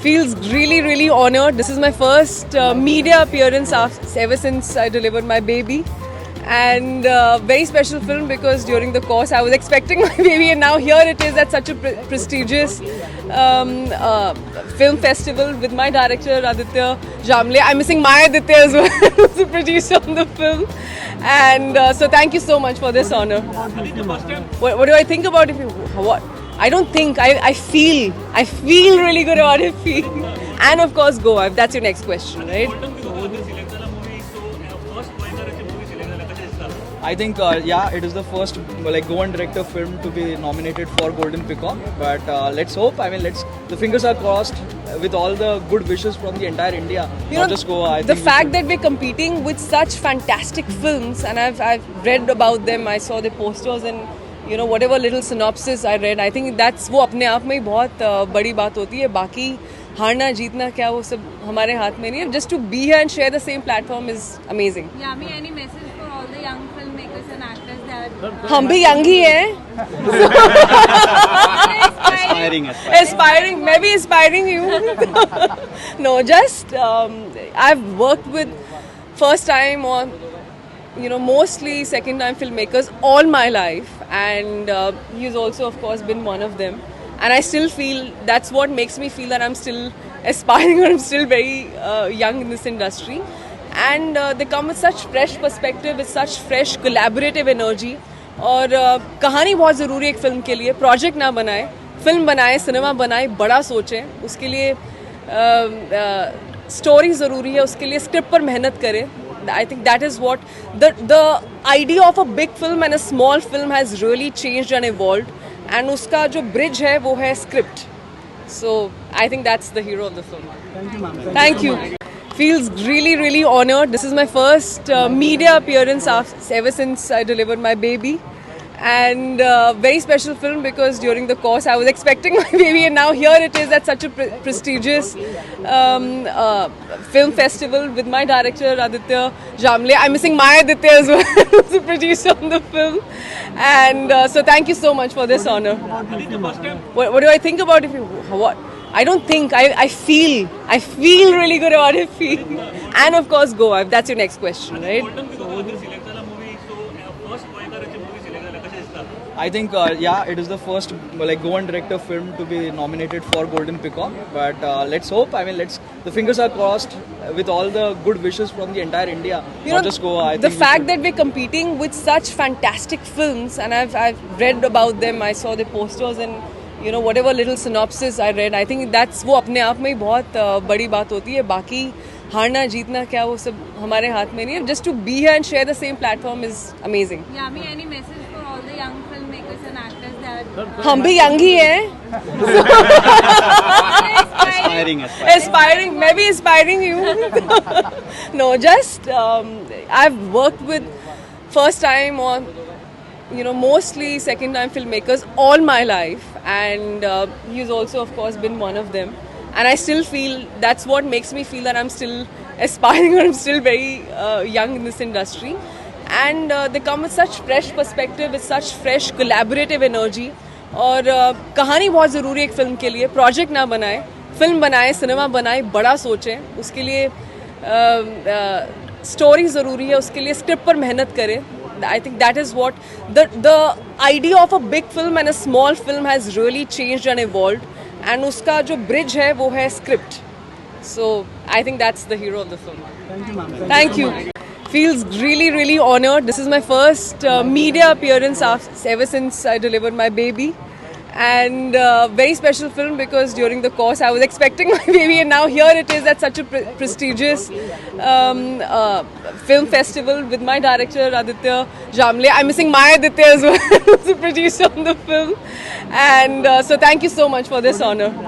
Feels really honored. This is my first media appearance ever since I delivered my baby. And very special film because during the course I was expecting my baby, and now here it is at such a prestigious film festival with my director Aditya Jamle. I'm missing Maya Aditya as well, who's the producer on the film. And so thank you so much for this honor. What do I think about it? What? I don't think. I feel really good about it. And of course, Goa. If that's your next question, right? I think it is the first Goan director film to be nominated for Golden Peacock. But let's hope. The fingers are crossed with all the good wishes from the entire India, not just Goa. The fact that we're competing with such fantastic films, and I've read about them. I saw the posters and whatever little synopsis I read. I think that's वो अपने आप में ही बहुत बड़ी बात होती है. बाकी हारना जीतना क्या वो सब हमारे हाथ में नहीं है. Just to be here and share the same platform is amazing. Yami, any message for all the young filmmakers and actors that हम भी young ही हैं. Aspiring. Maybe inspiring you. No, just I've worked with first time or mostly second time filmmakers all my life, and he's also of course been one of them, and I still feel that's what makes me feel that I'm still aspiring or I'm still very young in this industry. And they come with such fresh perspective, with such fresh collaborative energy. और कहानी बहुत ज़रूरी है एक film के लिए. Project ना बनाए, फिल्म बनाए, सिनेमा बनाए, बड़ा सोचें. उसके लिए स्टोरी ज़रूरी है, उसके लिए स्क्रिप्ट पर मेहनत करें. I think that is what the idea of a big film and a small film has really changed and evolved. And उसका जो bridge है वो है script. So I think that's the hero of the film. Thank you, ma'am. Thank you. Feels really honored. This is my first media appearance ever since I delivered my baby. And very special film because during the course I was expecting my baby, and now here it is at such a prestigious film festival with my director Aditya Jamle. I'm missing Maya Aditya as well, who's the producer on the film. And so thank you so much for this honor. What do I think about it? What? I don't think. I feel really good about it. And of course, Goa. If that's your next question, right? I think it is the first Goan director film to be nominated for Golden Peacock. But let's hope. The fingers are crossed with all the good wishes from the entire India, not just Goa. The fact that we're competing with such fantastic films, and I've read about them. I saw the posters and whatever little synopsis I read. I think that's वो अपने आप में ही बहुत बड़ी बात होती है. बाकी हारना जीतना क्या वो सब हमारे हाथ में नहीं है. Just to be here and share the same platform is amazing. Yami, any message for all the young filmmakers and actors that हम भी young ही हैं. Aspiring. Maybe inspiring you. No, just I've worked with first time or mostly second time filmmakers all my life, and he's also of course been one of them. And I still feel that's what makes me feel that I'm still aspiring or I'm still very young in this industry. And they come with such fresh perspective, with such fresh collaborative energy. और कहानी बहुत ज़रूरी है एक film के लिए. Project ना बनाए, फिल्म बनाए, सिनेमा बनाए, बड़ा सोचें. उसके लिए स्टोरी ज़रूरी है, उसके लिए स्क्रिप्ट पर मेहनत करें. I think that is what the idea of a big film and a small film has really changed and evolved. And उसका जो bridge है वो है script. So I think that's the hero of the film. Thank you, ma'am. Thank you. Feels really honored. This is my first media appearance ever since I delivered my baby. And very special film because during the course I was expecting my baby, and now here it is at such a prestigious film festival with my director Aditya Jamle. I'm missing Maya Aditya as well, who's the producer on the film. And so thank you so much for this honor.